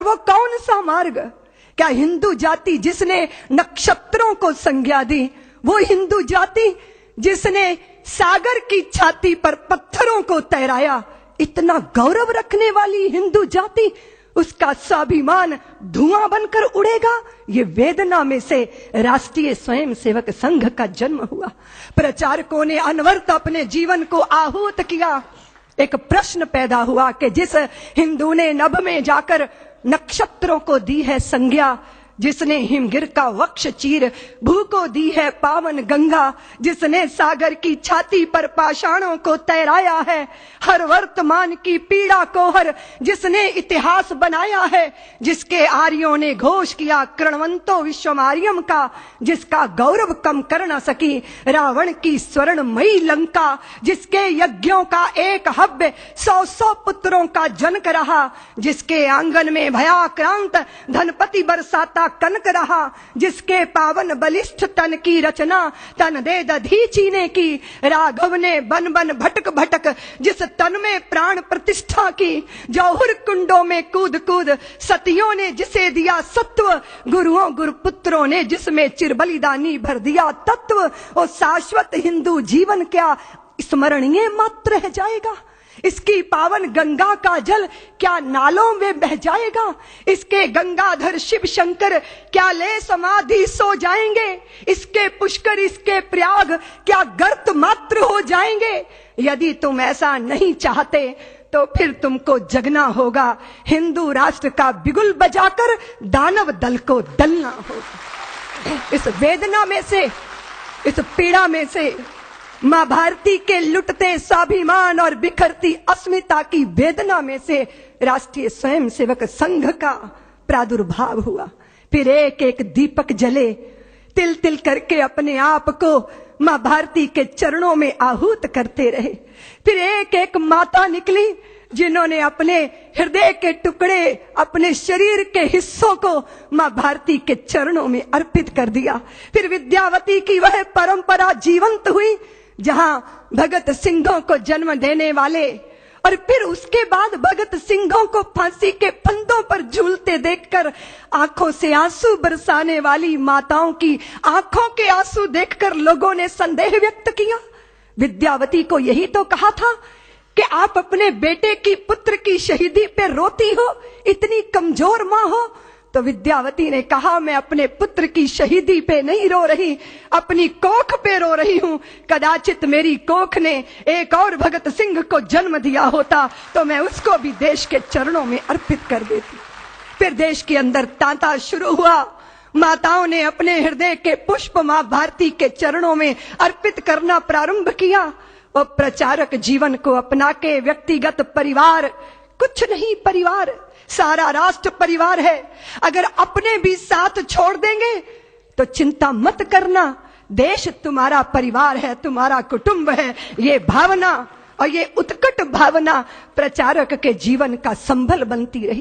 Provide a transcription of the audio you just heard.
वो कौन सा मार्ग? क्या हिंदू जाति जिसने नक्षत्रों को संज्ञा दी, वो हिंदू जाति जिसने सागर की छाती पर पत्थरों को तैराया, इतना गौरव रखने वाली हिंदू जाति, उसका स्वाभिमान धुआं बनकर उड़ेगा? ये वेदना में से राष्ट्रीय स्वयंसेवक संघ का जन्म हुआ। प्रचारकों ने अनवरत अपने जीवन को आहूत किया। एक प्रश्न पैदा हुआ कि जिस हिंदू ने नभ में जाकर नक्षत्रों को दी है संज्ञा, जिसने हिमगिर का वक्ष चीर भू को दी है पावन गंगा, जिसने सागर की छाती पर पाषाणों को तैराया है, हर वर्तमान की पीड़ा को हर जिसने इतिहास बनाया है, जिसके आर्यों ने घोष किया कृणवंतो विश्वमार्यम का, जिसका गौरव कम कर न सकी रावण की स्वर्णमयी लंका, जिसके यज्ञों का एक हव्य 100 पुत्रों का जनक रहा, जिसके आंगन में भयाक्रांत धनपति बरसाता कनक रहा, जिसके पावन बलिष्ठ तन की रचना तन दे दधीची ने की, राघव ने बन बन भटक भटक जिस तन में प्राण प्रतिष्ठा की, जौहर कुंडों में कूद कूद सतियों ने जिसे दिया सत्व, गुरुओं गुरुपुत्रों ने जिसमें चिरबलिदानी भर दिया तत्व, और शाश्वत हिंदू जीवन क्या स्मरणीय मात्र रह जाएगा? इसकी पावन गंगा का जल क्या नालों में बह जाएगा? इसके गंगाधर शिव शंकर क्या ले समाधि सो जाएंगे? इसके पुष्कर इसके प्रयाग क्या गर्त मात्र हो जाएंगे? यदि तुम ऐसा नहीं चाहते तो फिर तुमको जगना होगा, हिंदू राष्ट्र का बिगुल बजाकर दानव दल को दलना होगा। इस वेदना में से, इस पीड़ा में से, मां भारती के लुटते स्वाभिमान और बिखरती अस्मिता की वेदना में से राष्ट्रीय स्वयंसेवक संघ का प्रादुर्भाव हुआ। फिर एक एक दीपक जले, तिल तिल करके अपने आप को मां भारती के चरणों में आहूत करते रहे। फिर एक एक माता निकली जिन्होंने अपने हृदय के टुकड़े, अपने शरीर के हिस्सों को मां भारती के चरणों में अर्पित कर दिया। फिर विद्यावती की वह परंपरा जीवंत हुई जहां भगत सिंहों को जन्म देने वाले, और फिर उसके बाद भगत सिंहों को फांसी के फंदों पर झूलते देखकर आंखों से आंसू बरसाने वाली माताओं की आंखों के आंसू देखकर लोगों ने संदेह व्यक्त किया। विद्यावती को यही तो कहा था कि आप अपने बेटे की, पुत्र की शहीदी पे रोती हो, इतनी कमजोर मां हो। तो विद्यावती ने कहा, मैं अपने पुत्र की शहीदी पे नहीं रो रही, अपनी कोख पे रो रही हूं। कदाचित मेरी कोख ने एक और भगत सिंह को जन्म दिया होता तो मैं उसको भी देश के चरणों में अर्पित कर देती। फिर देश के अंदर तांता शुरू हुआ। माताओं ने अपने हृदय के पुष्प मां भारती के चरणों में अर्पित करना प्रारंभ किया। और प्रचारक जीवन को अपना के व्यक्तिगत परिवार कुछ नहीं, परिवार सारा राष्ट्र परिवार है। अगर अपने भी साथ छोड़ देंगे तो चिंता मत करना, देश तुम्हारा परिवार है, तुम्हारा कुटुंब है। ये भावना और ये उत्कट भावना प्रचारक के जीवन का संबल बनती रही।